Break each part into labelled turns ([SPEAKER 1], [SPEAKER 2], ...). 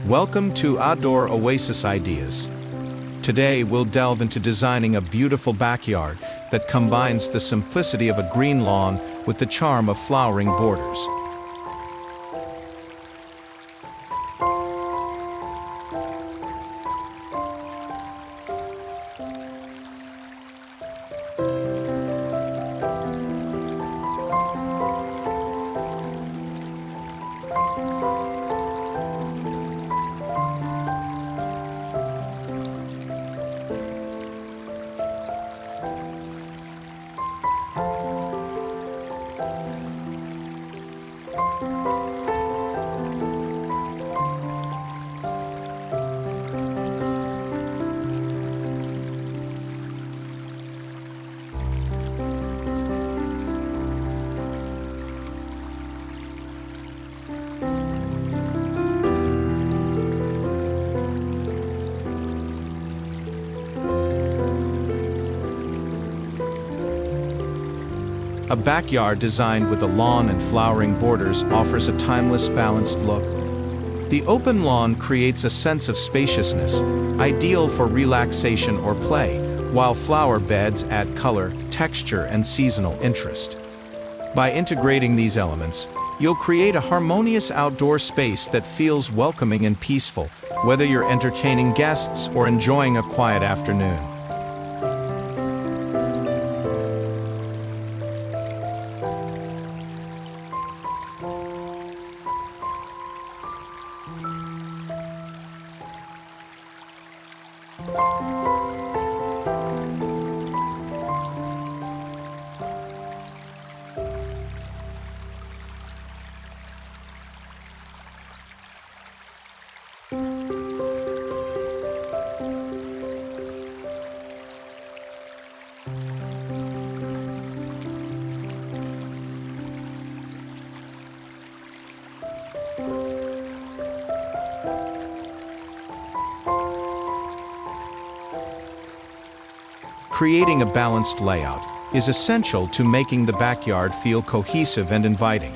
[SPEAKER 1] Welcome to Outdoor Oasis Ideas. Today we'll delve into designing a beautiful backyard that combines the simplicity of a green lawn with the charm of flowering borders. A backyard designed with a lawn and flowering borders offers a timeless, balanced look. The open lawn creates a sense of spaciousness, ideal for relaxation or play, while flower beds add color, texture, and seasonal interest. By integrating these elements, you'll create a harmonious outdoor space that feels welcoming and peaceful, whether you're entertaining guests or enjoying a quiet afternoon. Creating a balanced layout is essential to making the backyard feel cohesive and inviting.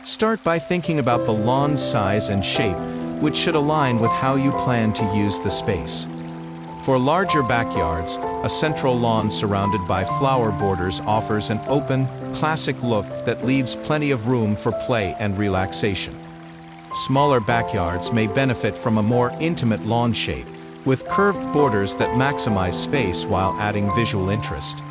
[SPEAKER 1] Start by thinking about the lawn's size and shape, which should align with how you plan to use the space. For larger backyards, a central lawn surrounded by flower borders offers an open, classic look that leaves plenty of room for play and relaxation. Smaller backyards may benefit from a more intimate lawn shape, with curved borders that maximize space while adding visual interest.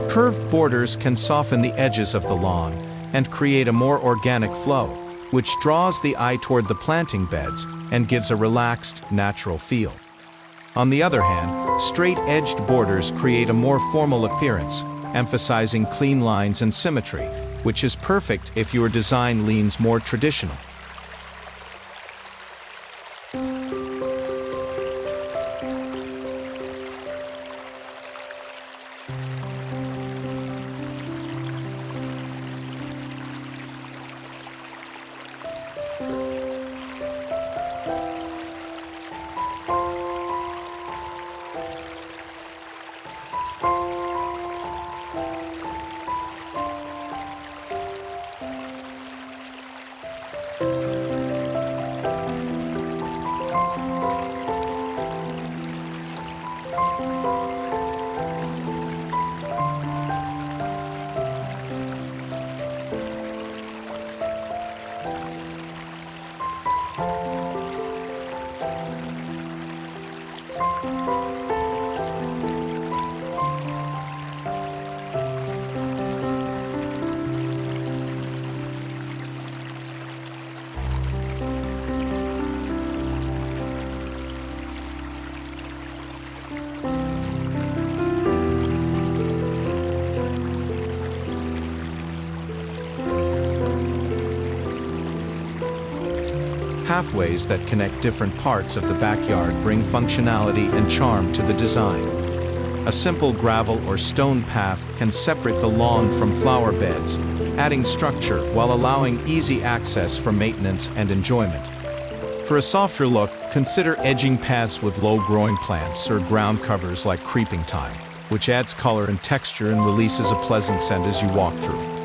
[SPEAKER 1] Curved borders can soften the edges of the lawn and create a more organic flow, which draws the eye toward the planting beds and gives a relaxed, natural feel. On the other hand, straight-edged borders create a more formal appearance, emphasizing clean lines and symmetry, which is perfect if your design leans more traditional. Pathways that connect different parts of the backyard bring functionality and charm to the design. A simple gravel or stone path can separate the lawn from flower beds, adding structure while allowing easy access for maintenance and enjoyment. For a softer look, consider edging paths with low-growing plants or ground covers like creeping thyme, which adds color and texture and releases a pleasant scent as you walk through.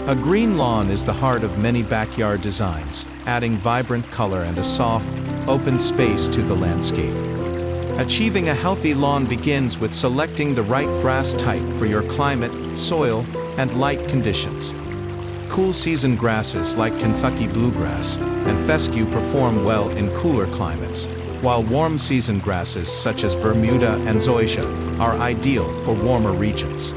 [SPEAKER 1] A green lawn is the heart of many backyard designs, adding vibrant color and a soft, open space to the landscape. Achieving a healthy lawn begins with selecting the right grass type for your climate, soil, and light conditions. Cool season grasses like Kentucky bluegrass and fescue perform well in cooler climates, while warm season grasses such as Bermuda and zoysia are ideal for warmer regions.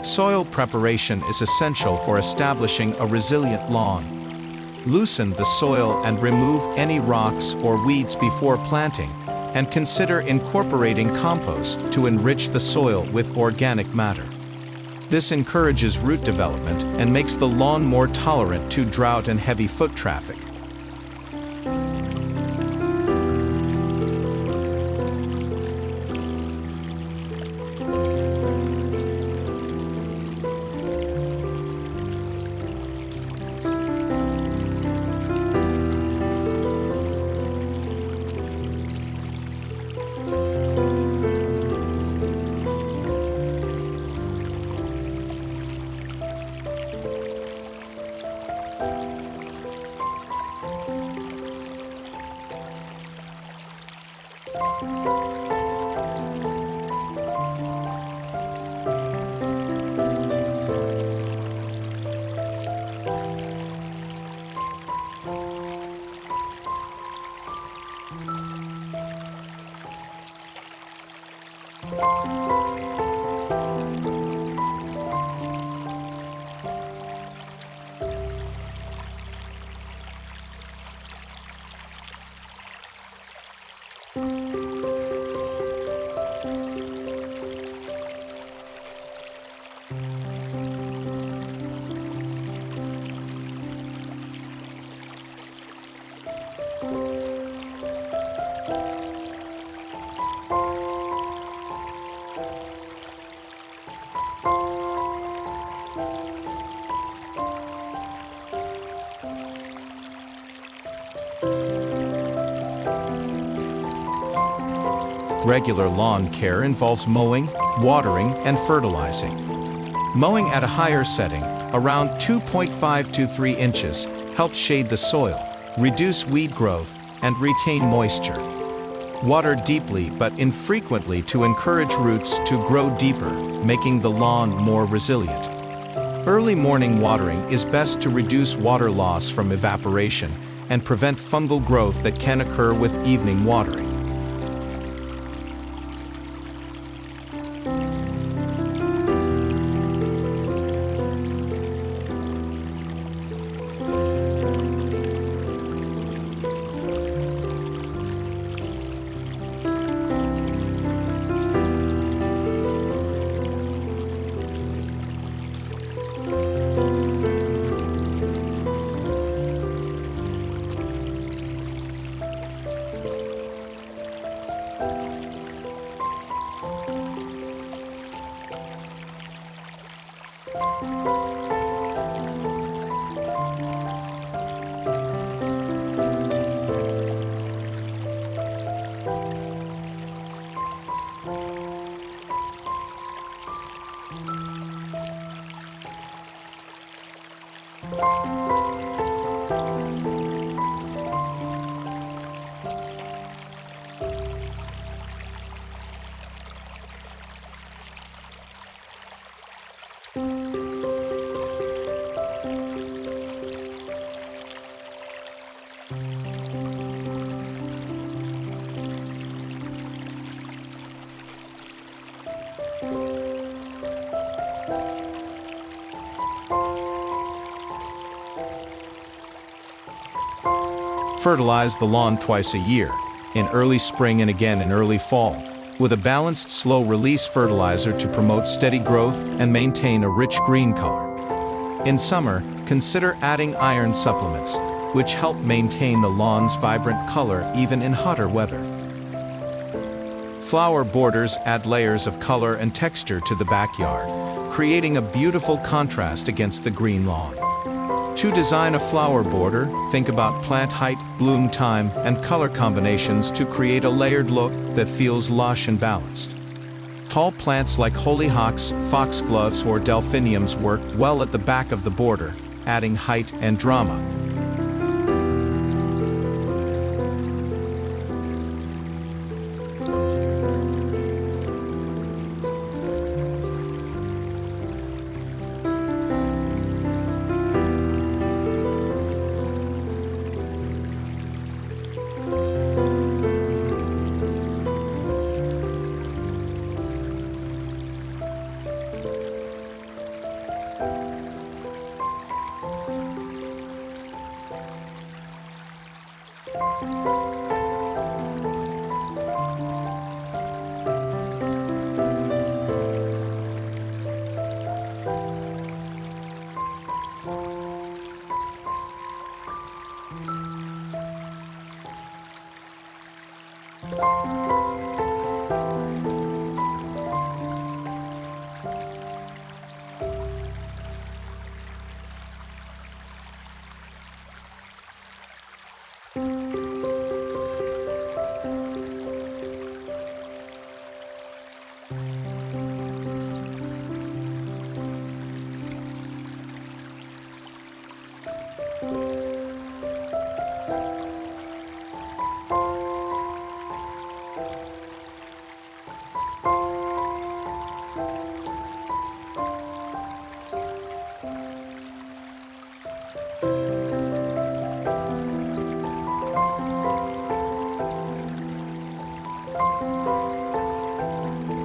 [SPEAKER 1] Soil preparation is essential for establishing a resilient lawn. Loosen the soil and remove any rocks or weeds before planting, and consider incorporating compost to enrich the soil with organic matter. This encourages root development and makes the lawn more tolerant to drought and heavy foot traffic. Regular lawn care involves mowing, watering, and fertilizing. Mowing at a higher setting, around 2.5 to 3 inches, helps shade the soil, reduce weed growth, and retain moisture. Water deeply but infrequently to encourage roots to grow deeper, making the lawn more resilient. Early morning watering is best to reduce water loss from evaporation and prevent fungal growth that can occur with evening watering. Fertilize the lawn twice a year, in early spring and again in early fall, with a balanced slow-release fertilizer to promote steady growth and maintain a rich green color. In summer, consider adding iron supplements, which help maintain the lawn's vibrant color even in hotter weather. Flower borders add layers of color and texture to the backyard, creating a beautiful contrast against the green lawn. To design a flower border, think about plant height, bloom time, and color combinations to create a layered look that feels lush and balanced. Tall plants like hollyhocks, foxgloves, or delphiniums work well at the back of the border, adding height and drama.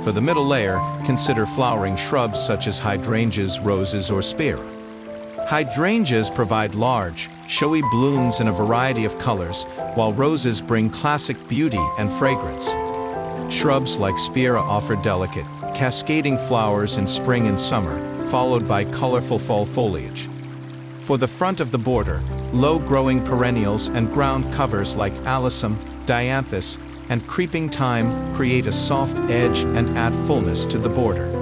[SPEAKER 1] For the middle layer, consider flowering shrubs such as hydrangeas, roses, or spear. Hydrangeas provide large, showy blooms in a variety of colors, while roses bring classic beauty and fragrance. Shrubs like spear offer delicate, cascading flowers in spring and summer, followed by colorful fall foliage. For the front of the border, low-growing perennials and ground covers like alyssum, dianthus, and creeping thyme create a soft edge and add fullness to the border.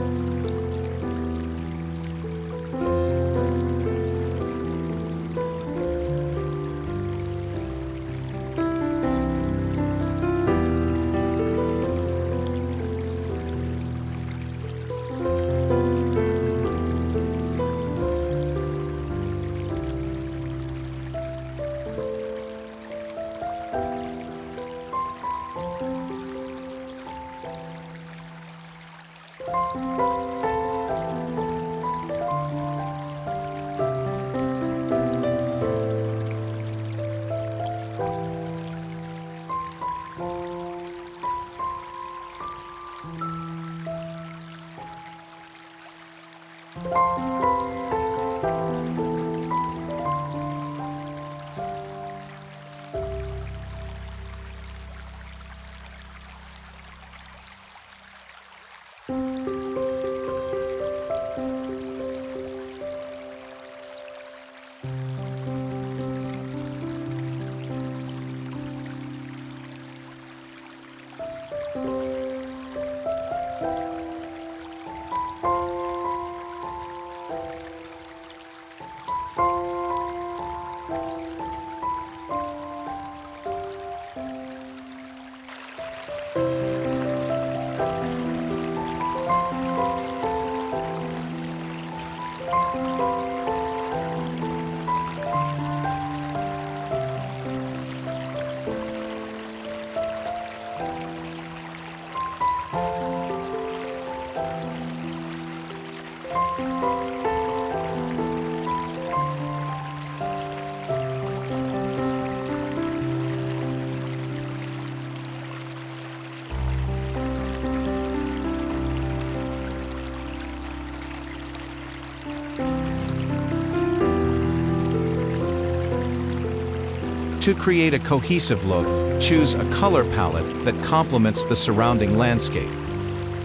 [SPEAKER 1] To create a cohesive look, choose a color palette that complements the surrounding landscape.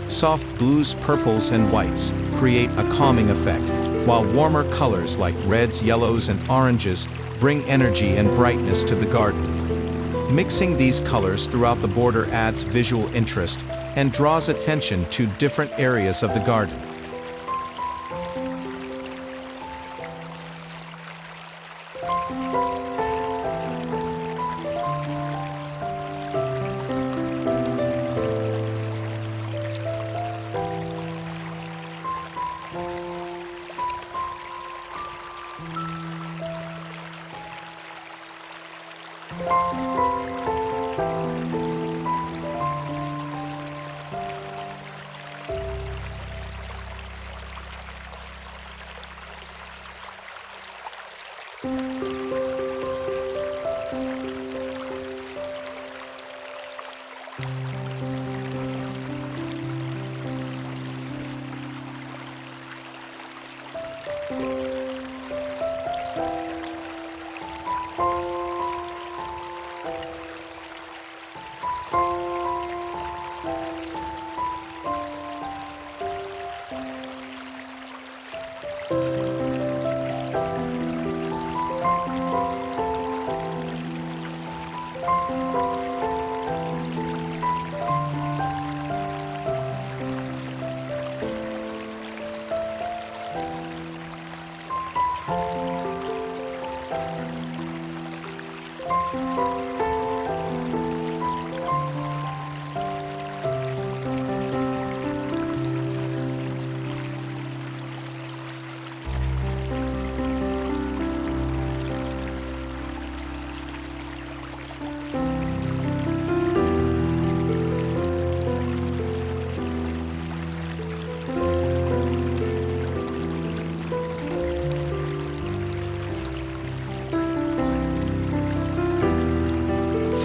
[SPEAKER 1] Soft blues, purples, and whites create a calming effect, while warmer colors like reds, yellows, and oranges bring energy and brightness to the garden. Mixing these colors throughout the border adds visual interest and draws attention to different areas of the garden.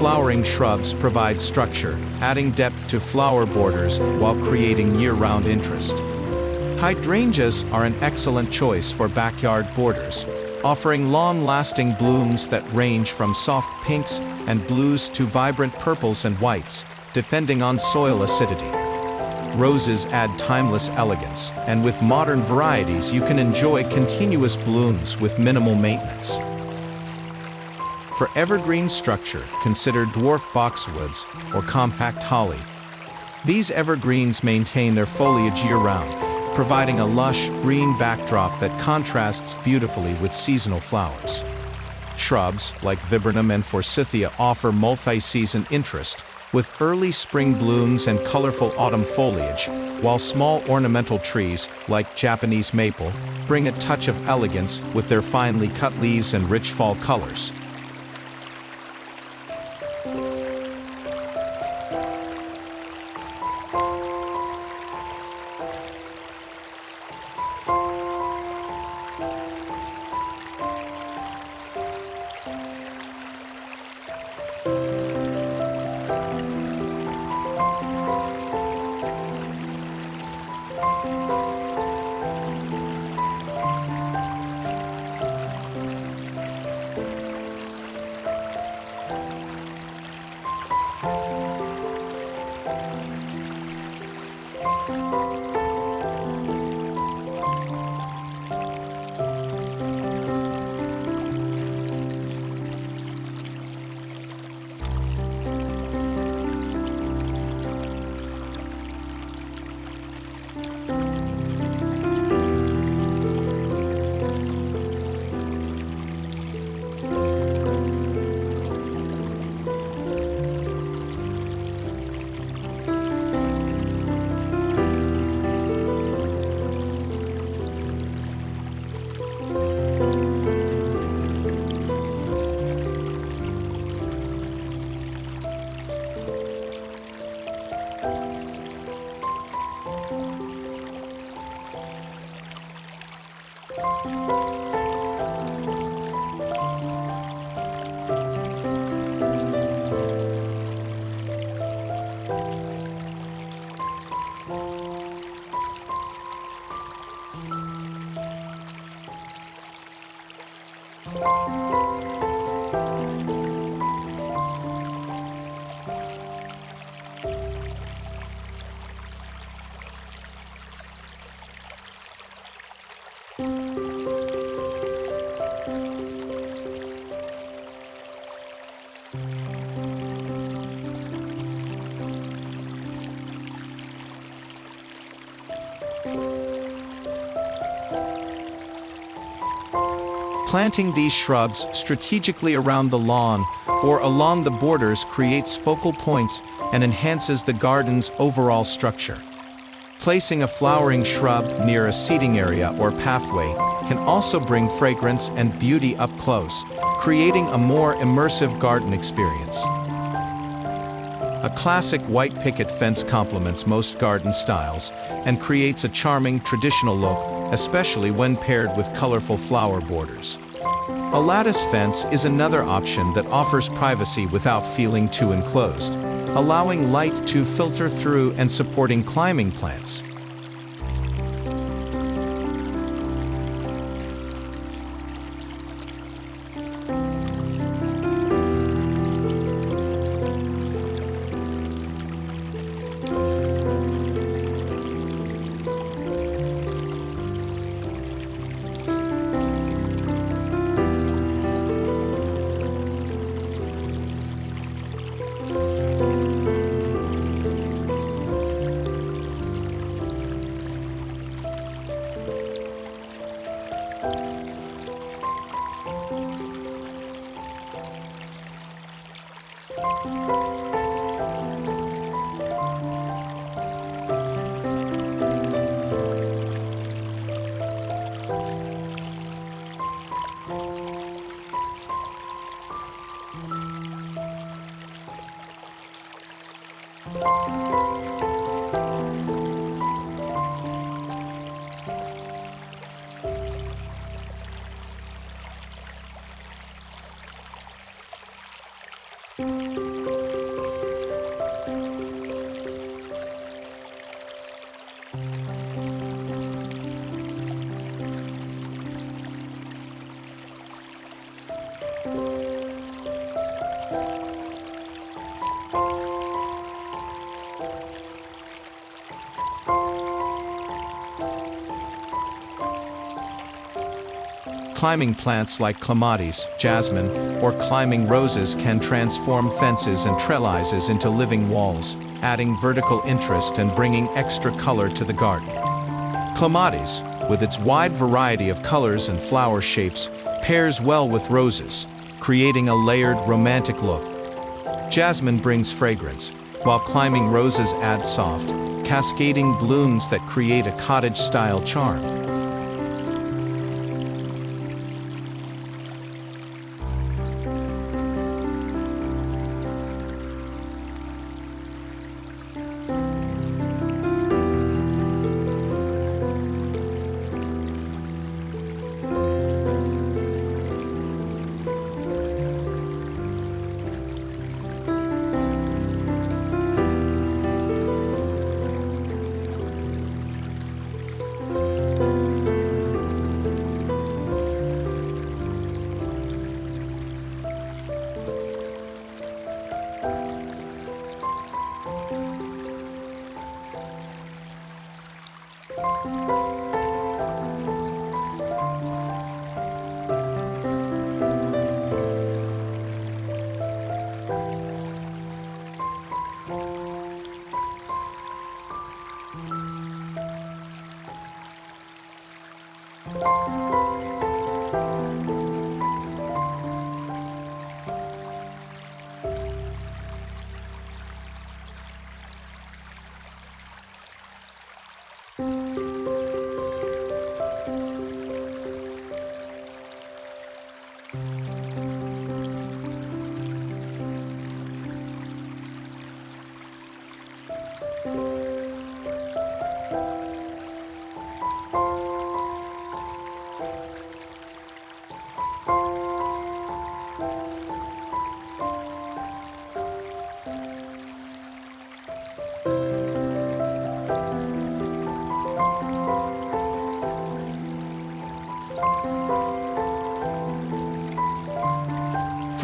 [SPEAKER 1] flowering shrubs provide structure, adding depth to flower borders while creating year-round interest. Hydrangeas are an excellent choice for backyard borders, offering long-lasting blooms that range from soft pinks and blues to vibrant purples and whites, depending on soil acidity. Roses add timeless elegance, and with modern varieties you can enjoy continuous blooms with minimal maintenance. For evergreen structure, consider dwarf boxwoods or compact holly. These evergreens maintain their foliage year-round, providing a lush, green backdrop that contrasts beautifully with seasonal flowers. Shrubs, like viburnum and forsythia, offer multi-season interest, with early spring blooms and colorful autumn foliage, while small ornamental trees, like Japanese maple, bring a touch of elegance with their finely cut leaves and rich fall colors. Planting these shrubs strategically around the lawn or along the borders creates focal points and enhances the garden's overall structure. Placing a flowering shrub near a seating area or pathway can also bring fragrance and beauty up close, creating a more immersive garden experience. A classic white picket fence complements most garden styles and creates a charming traditional look, especially when paired with colorful flower borders. A lattice fence is another option that offers privacy without feeling too enclosed, allowing light to filter through and supporting climbing plants. climbing plants like clematis, jasmine, or climbing roses can transform fences and trellises into living walls, adding vertical interest and bringing extra color to the garden. Clematis, with its wide variety of colors and flower shapes, pairs well with roses, creating a layered, romantic look. Jasmine brings fragrance, while climbing roses add soft, cascading blooms that create a cottage-style charm.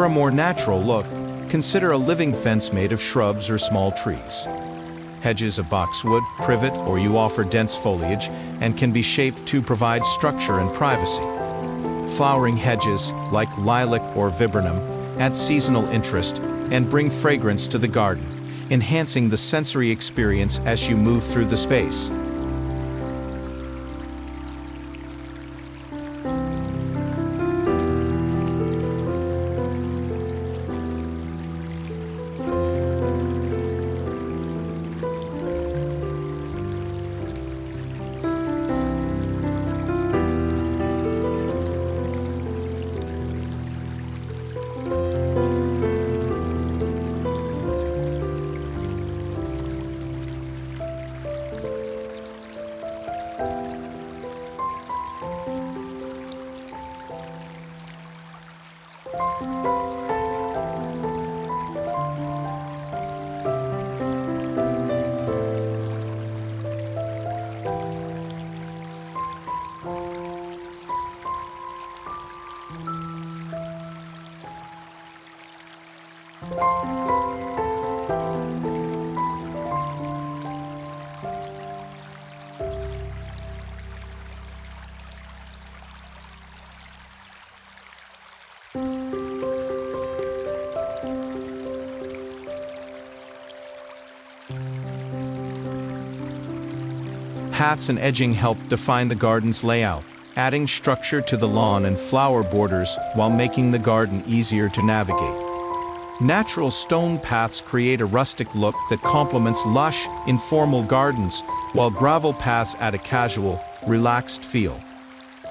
[SPEAKER 1] For a more natural look, consider a living fence made of shrubs or small trees. Hedges of boxwood, privet, or yew offer dense foliage and can be shaped to provide structure and privacy. Flowering hedges, like lilac or viburnum, add seasonal interest and bring fragrance to the garden, enhancing the sensory experience as you move through the space. Paths and edging help define the garden's layout, adding structure to the lawn and flower borders while making the garden easier to navigate. Natural stone paths create a rustic look that complements lush, informal gardens, while gravel paths add a casual, relaxed feel.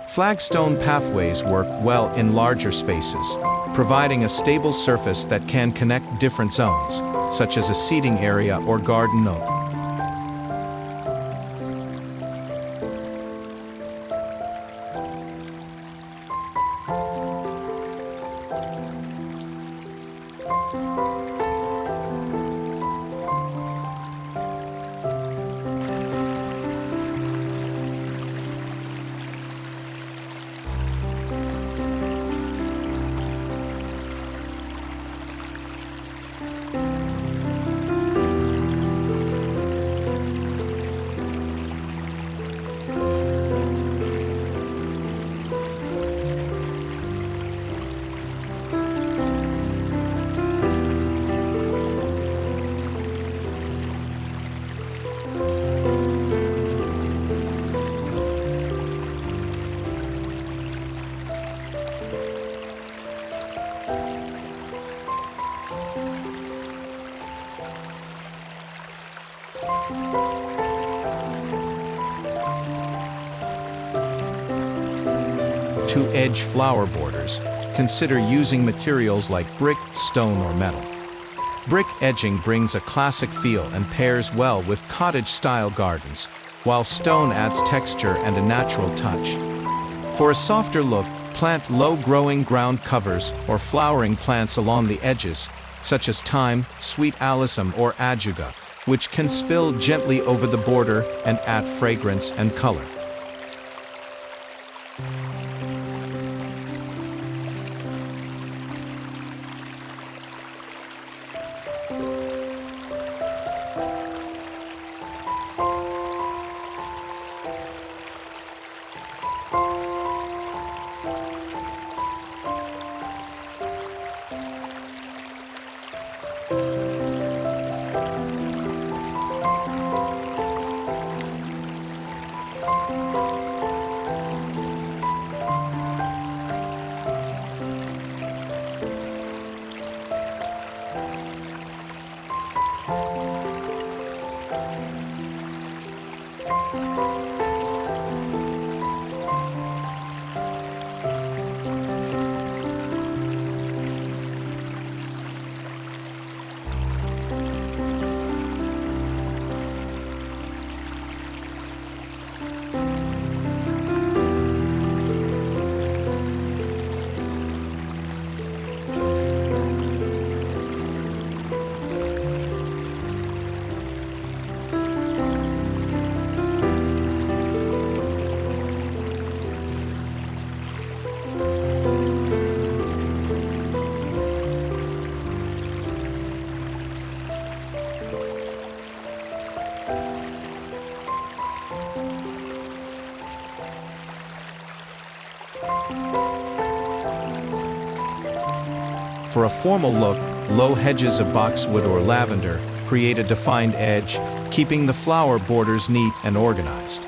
[SPEAKER 1] Flagstone pathways work well in larger spaces, providing a stable surface that can connect different zones, such as a seating area or garden nook. To edge flower borders, consider using materials like brick, stone, or metal. Brick edging brings a classic feel and pairs well with cottage-style gardens, while stone adds texture and a natural touch. For a softer look, plant low-growing ground covers or flowering plants along the edges, such as thyme, sweet alyssum, or ajuga, which can spill gently over the border and add fragrance and color. For a formal look, low hedges of boxwood or lavender create a defined edge, keeping the flower borders neat and organized.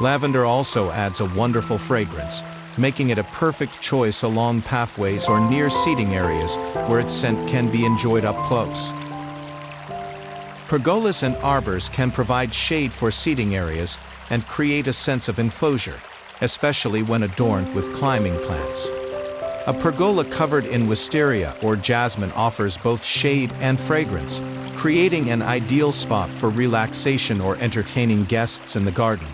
[SPEAKER 1] Lavender also adds a wonderful fragrance, making it a perfect choice along pathways or near seating areas where its scent can be enjoyed up close. Pergolas and arbors can provide shade for seating areas and create a sense of enclosure, especially when adorned with climbing plants. A pergola covered in wisteria or jasmine offers both shade and fragrance, creating an ideal spot for relaxation or entertaining guests in the garden.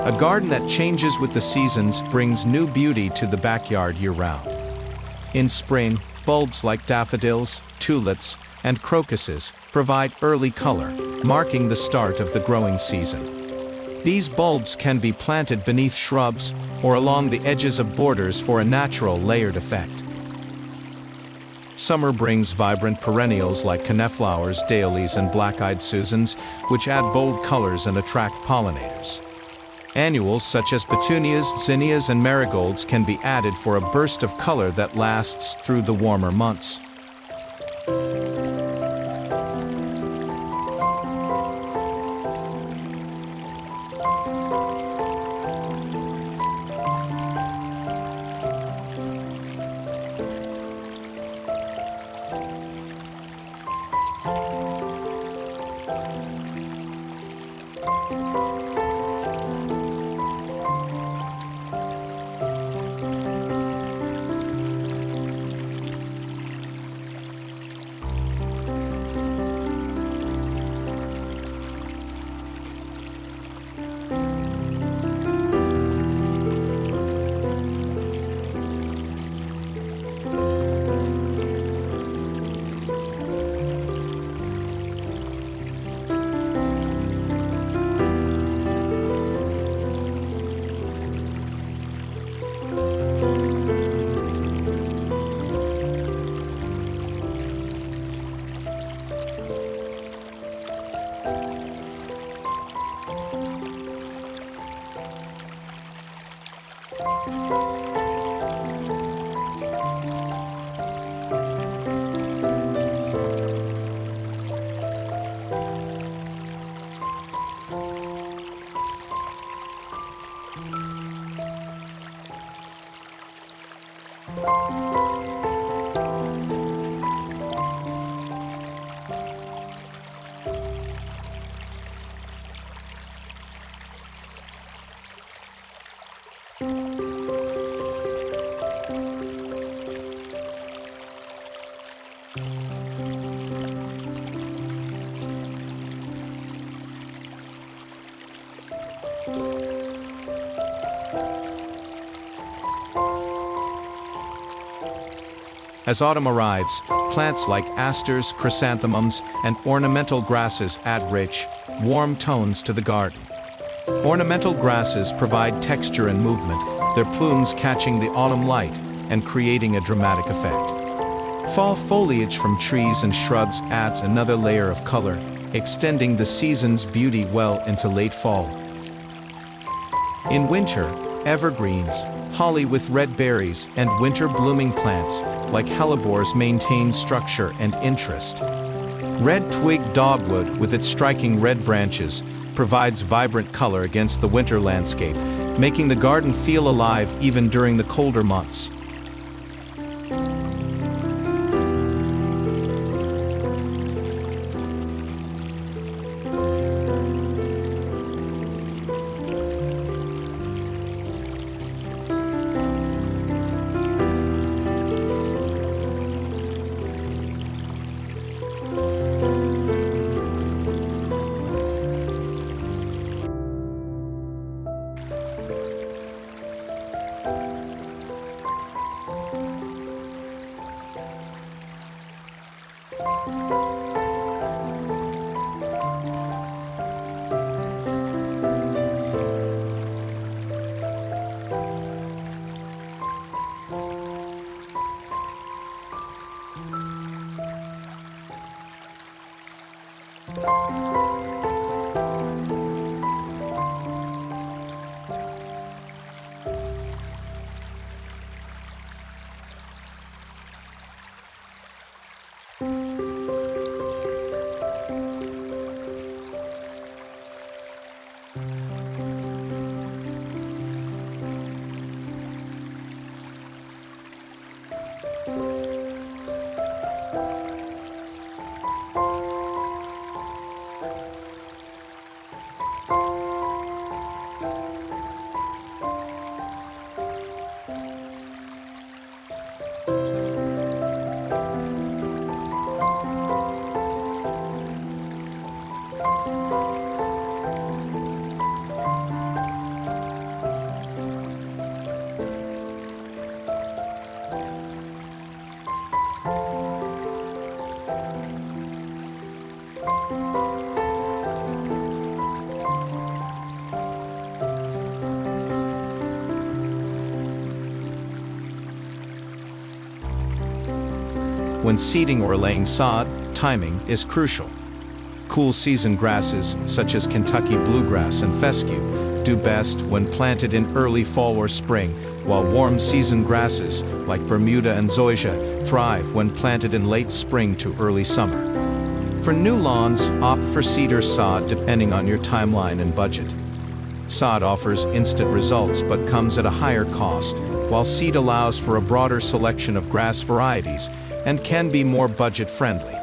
[SPEAKER 1] A garden that changes with the seasons brings new beauty to the backyard year-round. In spring, bulbs like daffodils, tulips, and crocuses provide early color, marking the start of the growing season. These bulbs can be planted beneath shrubs or along the edges of borders for a natural layered effect. Summer brings vibrant perennials like coneflowers, dahlias, and black-eyed Susans, which add bold colors and attract pollinators. Annuals such as petunias, zinnias, and marigolds can be added for a burst of color that lasts through the warmer months. As autumn arrives, plants like asters, chrysanthemums, and ornamental grasses add rich, warm tones to the garden. Ornamental grasses provide texture and movement, their plumes catching the autumn light and creating a dramatic effect. Fall foliage from trees and shrubs adds another layer of color, extending the season's beauty well into late fall. In winter, evergreens, holly with red berries, and winter-blooming plants like hellebores maintain structure and interest. Red-twig dogwood, with its striking red branches, provides vibrant color against the winter landscape, making the garden feel alive even during the colder months. When seeding or laying sod, timing is crucial. Cool season grasses, such as Kentucky bluegrass and fescue, do best when planted in early fall or spring, while warm season grasses, like Bermuda and zoysia, thrive when planted in late spring to early summer. For new lawns, opt for seed or sod depending on your timeline and budget. Sod offers instant results but comes at a higher cost, while seed allows for a broader selection of grass varieties and can be more budget-friendly.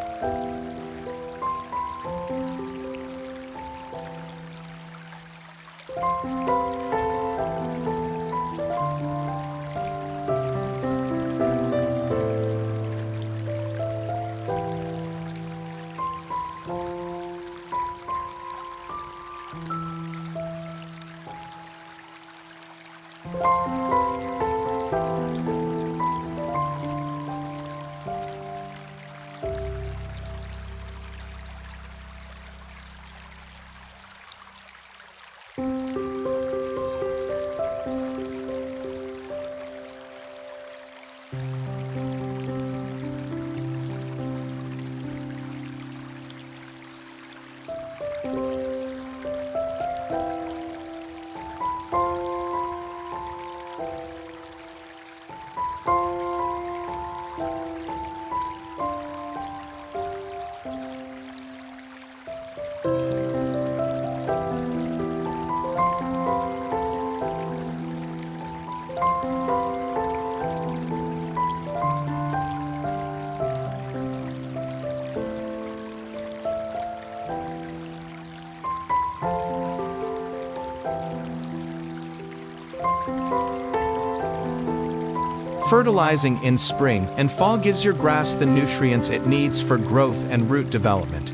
[SPEAKER 1] Fertilizing in spring and fall gives your grass the nutrients it needs for growth and root development.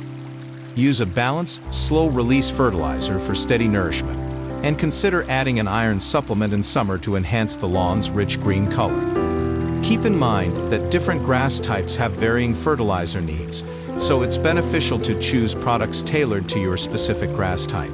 [SPEAKER 1] Use a balanced, slow-release fertilizer for steady nourishment, and consider adding an iron supplement in summer to enhance the lawn's rich green color. Keep in mind that different grass types have varying fertilizer needs, so it's beneficial to choose products tailored to your specific grass type.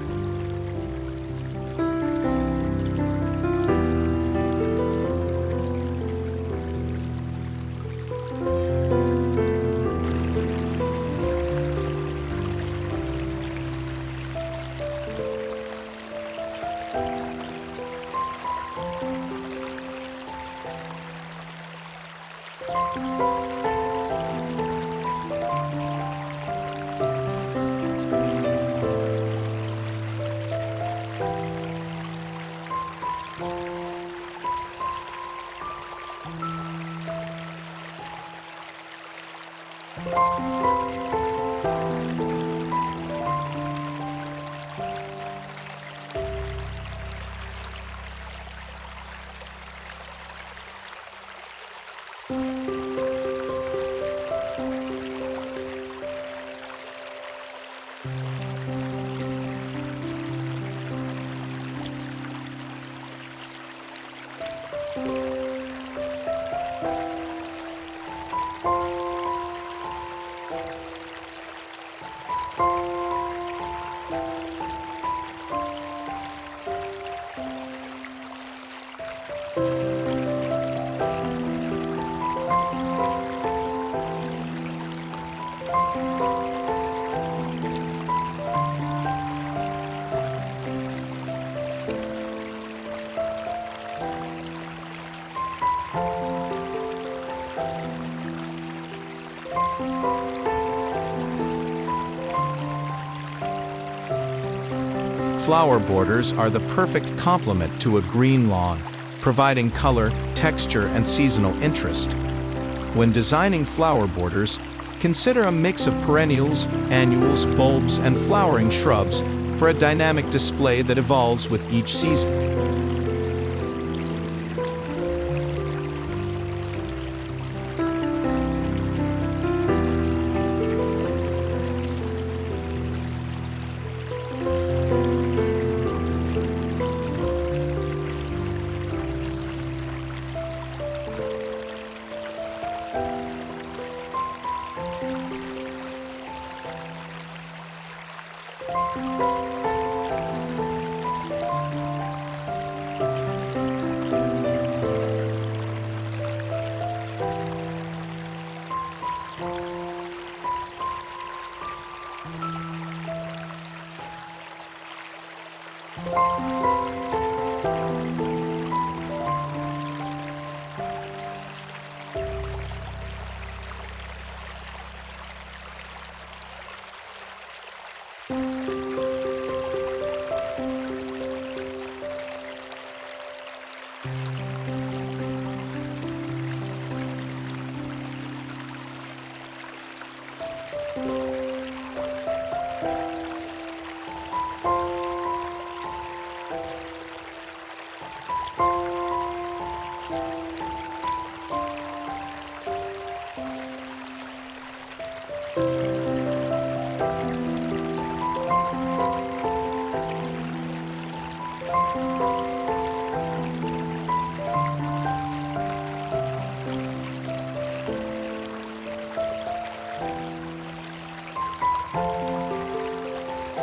[SPEAKER 1] Flower borders are the perfect complement to a green lawn, providing color, texture, and seasonal interest. When designing flower borders, consider a mix of perennials, annuals, bulbs, and flowering shrubs for a dynamic display that evolves with each season.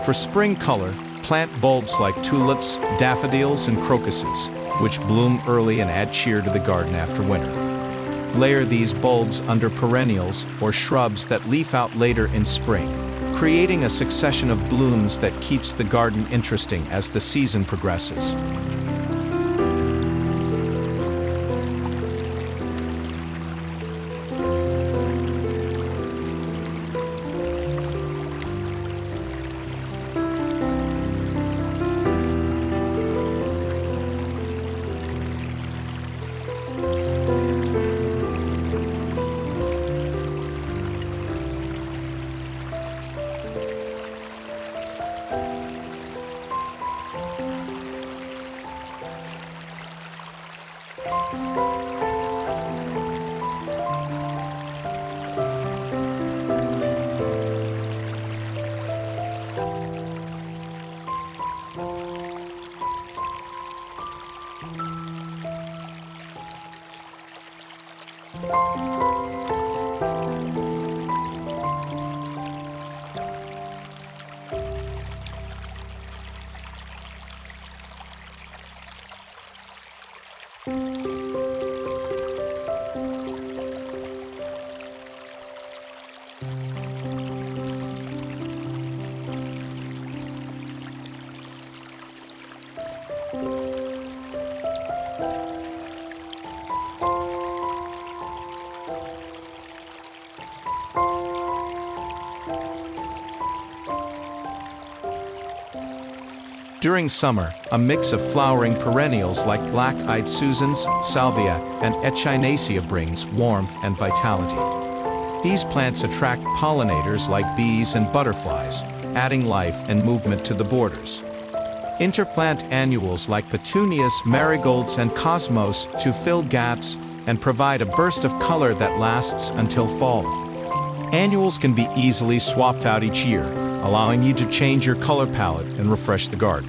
[SPEAKER 1] For spring color, plant bulbs like tulips, daffodils, and crocuses, which bloom early and add cheer to the garden after winter. Layer these bulbs under perennials or shrubs that leaf out later in spring, creating a succession of blooms that keeps the garden interesting as the season progresses. During summer, a mix of flowering perennials like black-eyed Susans, salvia, and echinacea brings warmth and vitality. These plants attract pollinators like bees and butterflies, adding life and movement to the borders. Interplant annuals like petunias, marigolds, and cosmos to fill gaps and provide a burst of color that lasts until fall. Annuals can be easily swapped out each year, allowing you to change your color palette and refresh the garden.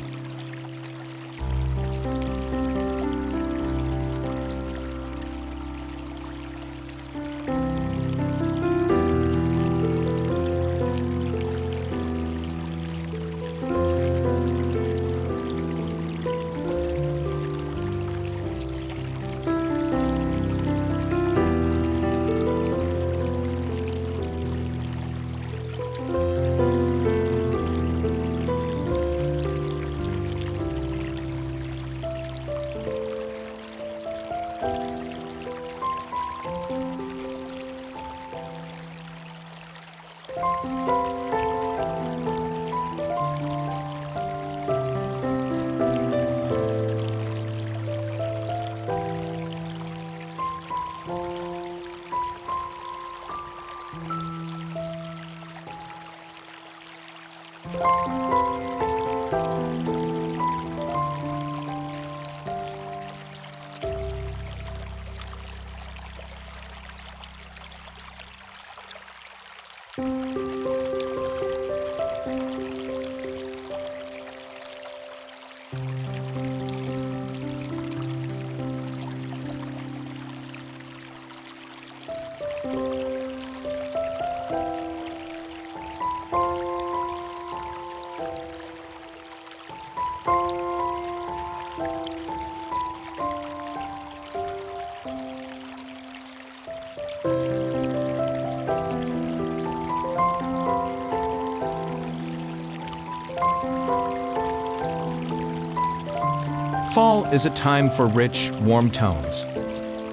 [SPEAKER 1] Fall is a time for rich, warm tones.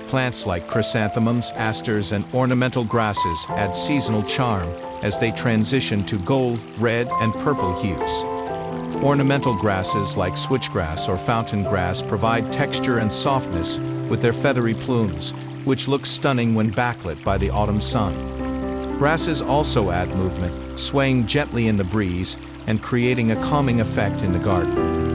[SPEAKER 1] Plants like chrysanthemums, asters, and ornamental grasses add seasonal charm as they transition to gold, red, and purple hues. Ornamental grasses like switchgrass or fountain grass provide texture and softness with their feathery plumes, which look stunning when backlit by the autumn sun. Grasses also add movement, swaying gently in the breeze and creating a calming effect in the garden.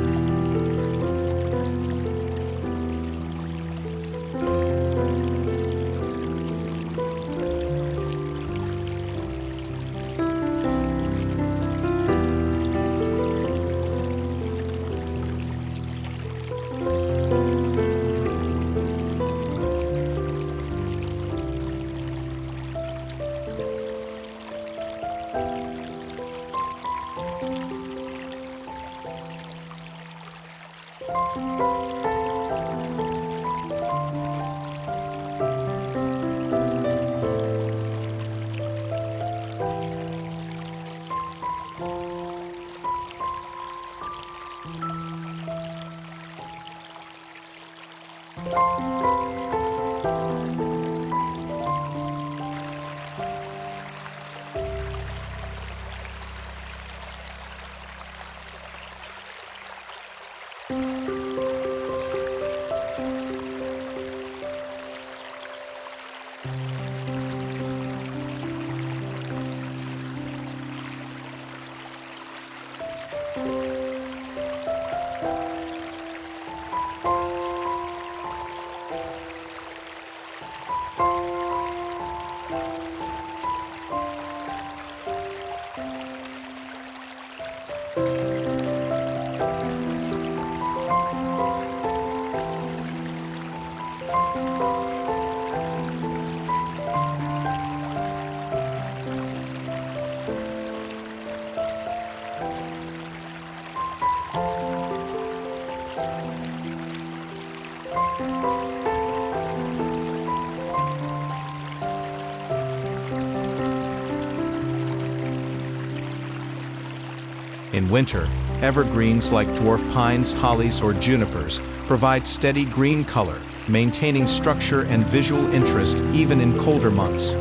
[SPEAKER 1] In winter, evergreens like dwarf pines, hollies, or junipers provide steady green color, maintaining structure and visual interest even in colder months.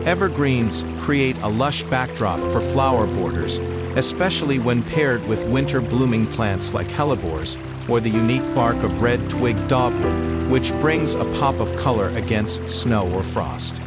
[SPEAKER 1] Evergreens create a lush backdrop for flower borders, especially when paired with winter blooming plants like hellebores or the unique bark of red twig dogwood, which brings a pop of color against snow or frost.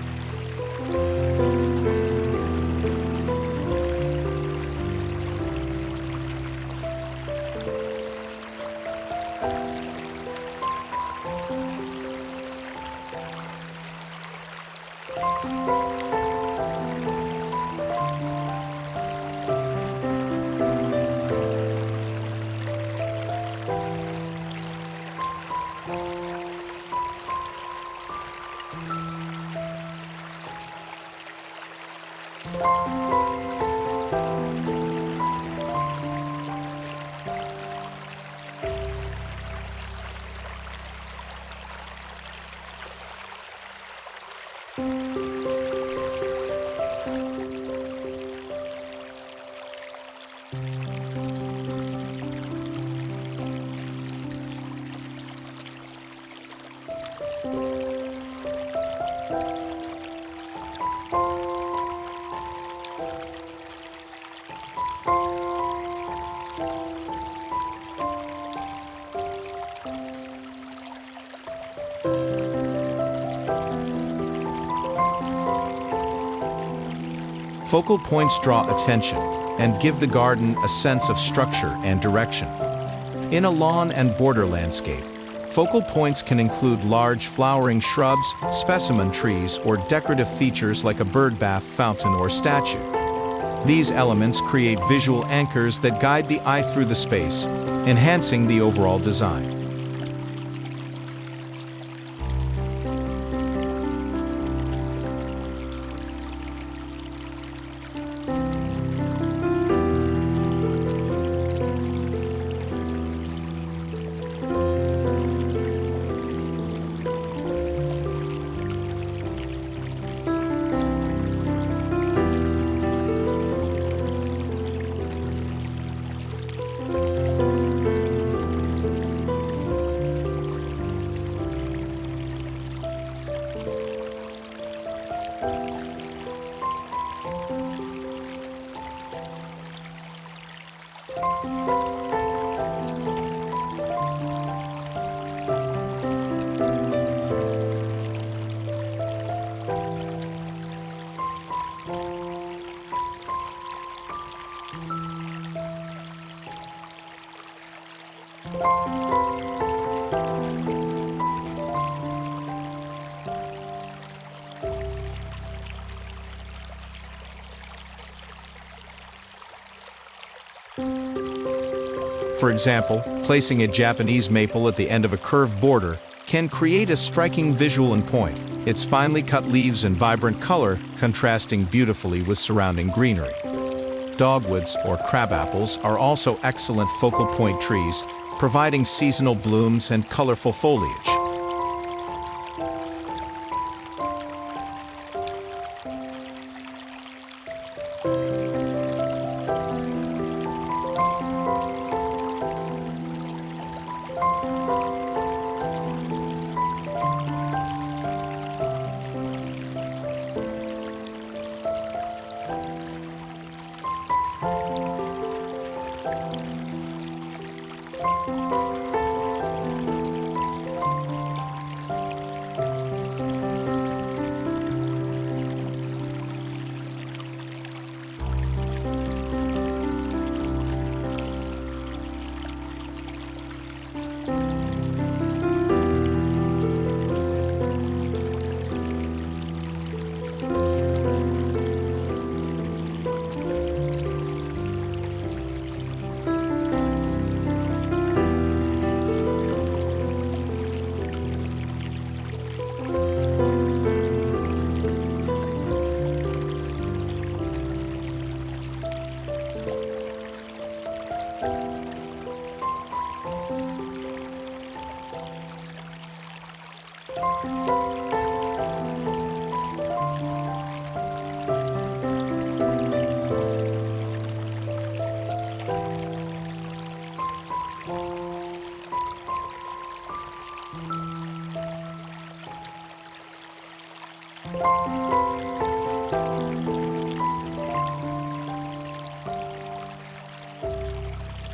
[SPEAKER 1] Focal points draw attention and give the garden a sense of structure and direction. In a lawn and border landscape, focal points can include large flowering shrubs, specimen trees, or decorative features like a bird bath fountain or statue. These elements create visual anchors that guide the eye through the space, enhancing the overall design. For example, placing a Japanese maple at the end of a curved border can create a striking visual point, its finely cut leaves and vibrant color contrasting beautifully with surrounding greenery. Dogwoods, or crabapples, are also excellent focal point trees, providing seasonal blooms and colorful foliage.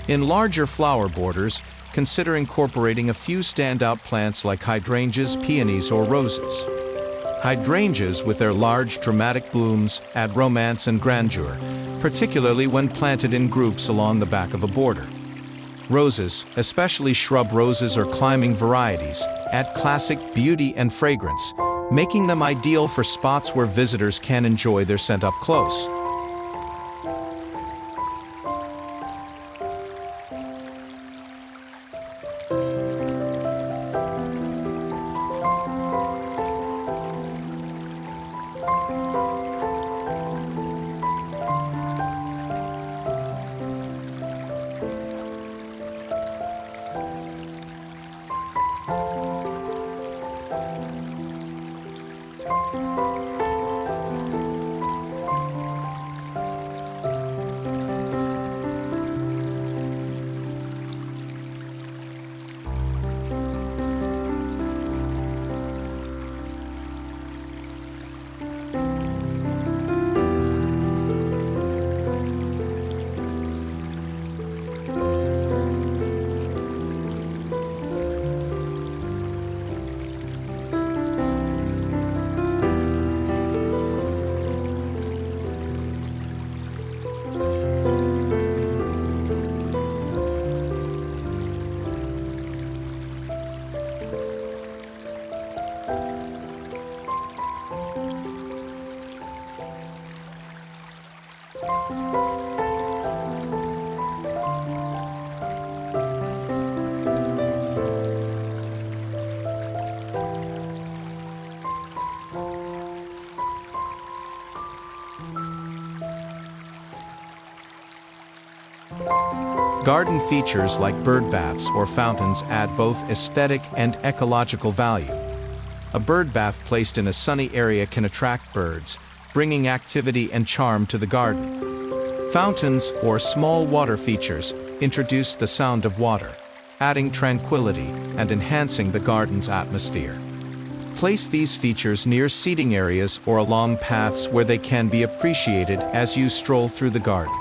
[SPEAKER 1] In larger flower borders, consider incorporating a few standout plants like hydrangeas, peonies, or roses. Hydrangeas, with their large, dramatic blooms, add romance and grandeur, particularly when planted in groups along the back of a border. Roses, especially shrub roses or climbing varieties, add classic beauty and fragrance, making them ideal for spots where visitors can enjoy their scent up close. Garden features like bird baths or fountains add both aesthetic and ecological value. A bird bath placed in a sunny area can attract birds, bringing activity and charm to the garden. Fountains, or small water features, introduce the sound of water, adding tranquility and enhancing the garden's atmosphere. Place these features near seating areas or along paths where they can be appreciated as you stroll through the garden.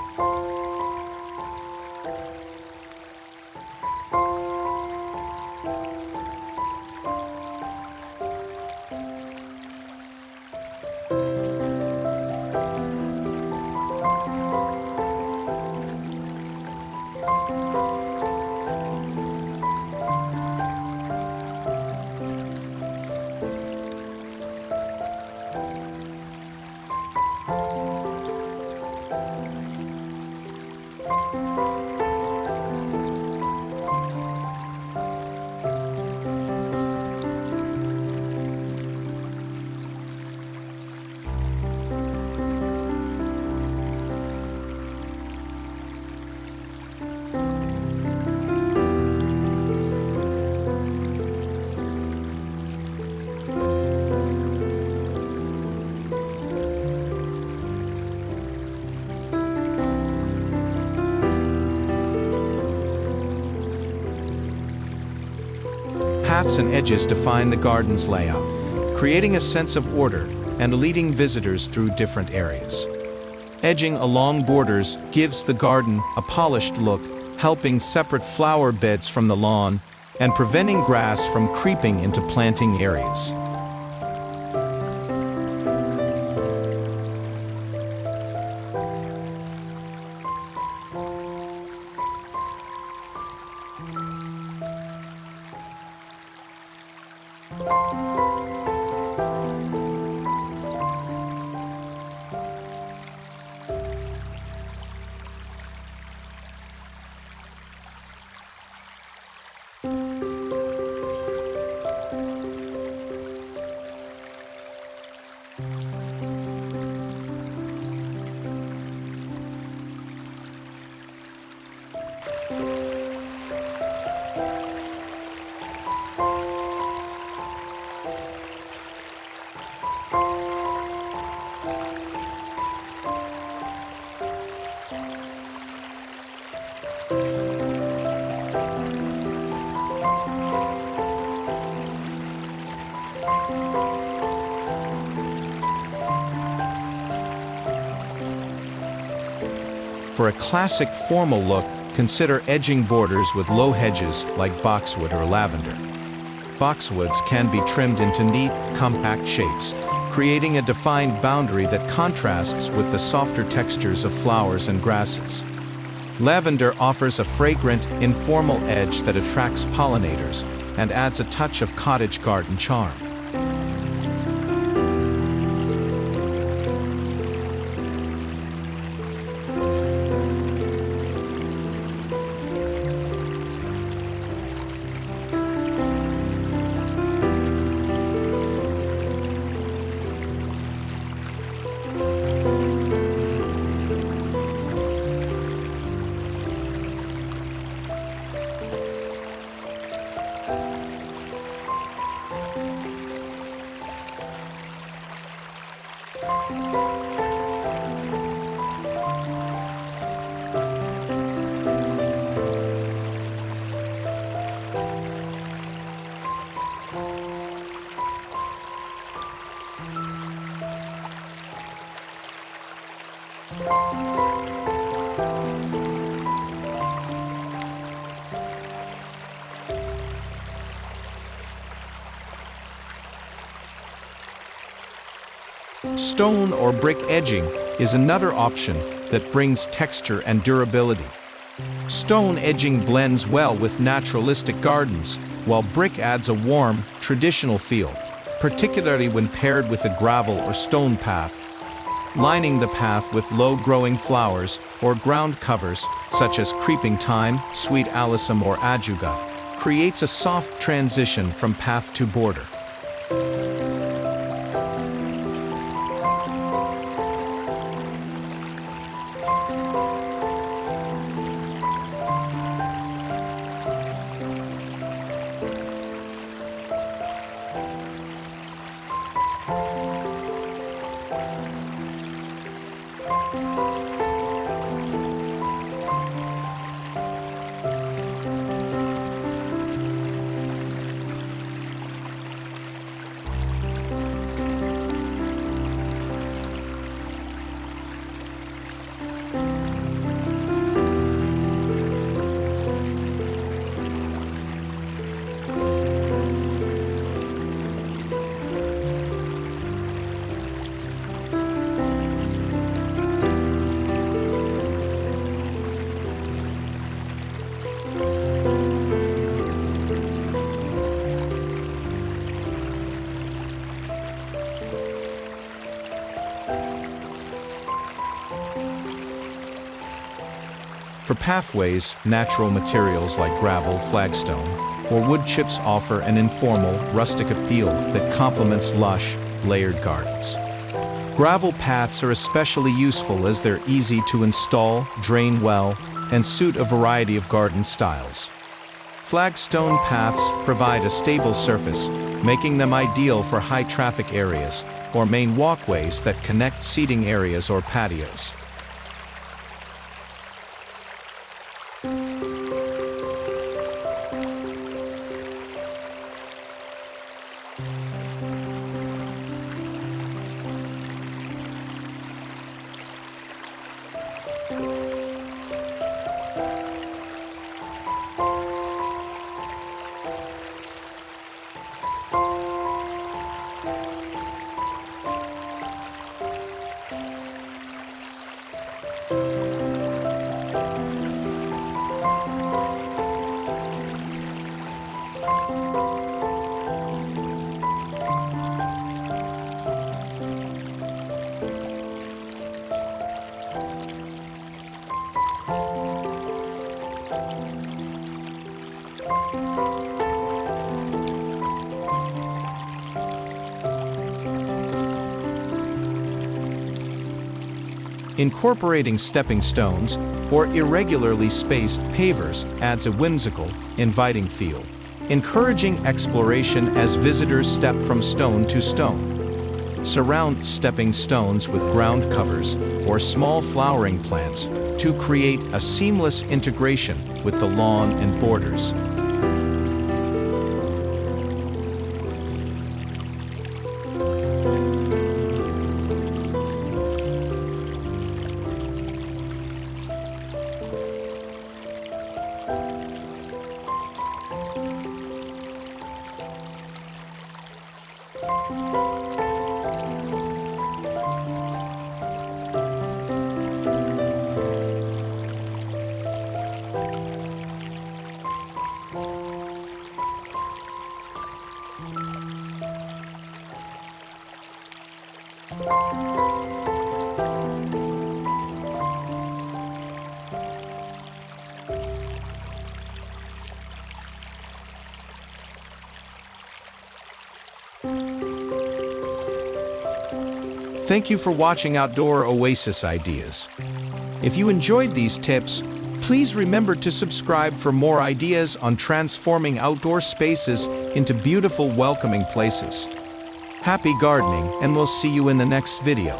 [SPEAKER 1] paths and edges define the garden's layout, creating a sense of order and leading visitors through different areas. Edging along borders gives the garden a polished look, helping separate flower beds from the lawn and preventing grass from creeping into planting areas. For a classic formal look, consider edging borders with low hedges like boxwood or lavender. Boxwoods can be trimmed into neat, compact shapes, creating a defined boundary that contrasts with the softer textures of flowers and grasses. Lavender offers a fragrant, informal edge that attracts pollinators and adds a touch of cottage garden charm. Stone or brick edging is another option that brings texture and durability. Stone edging blends well with naturalistic gardens, while brick adds a warm, traditional feel, particularly when paired with a gravel or stone path. Lining the path with low-growing flowers or ground covers, such as creeping thyme, sweet alyssum, or ajuga, creates a soft transition from path to border. For pathways, natural materials like gravel, flagstone, or wood chips offer an informal, rustic appeal that complements lush, layered gardens. Gravel paths are especially useful as they're easy to install, drain well, and suit a variety of garden styles. Flagstone paths provide a stable surface, making them ideal for high-traffic areas or main walkways that connect seating areas or patios. Incorporating stepping stones or irregularly spaced pavers adds a whimsical, inviting feel, encouraging exploration as visitors step from stone to stone. Surround stepping stones with ground covers or small flowering plants to create a seamless integration with the lawn and borders. Thank you for watching Outdoor Oasis Ideas. If you enjoyed these tips, please remember to subscribe for more ideas on transforming outdoor spaces into beautiful, welcoming places. Happy gardening, and we'll see you in the next video.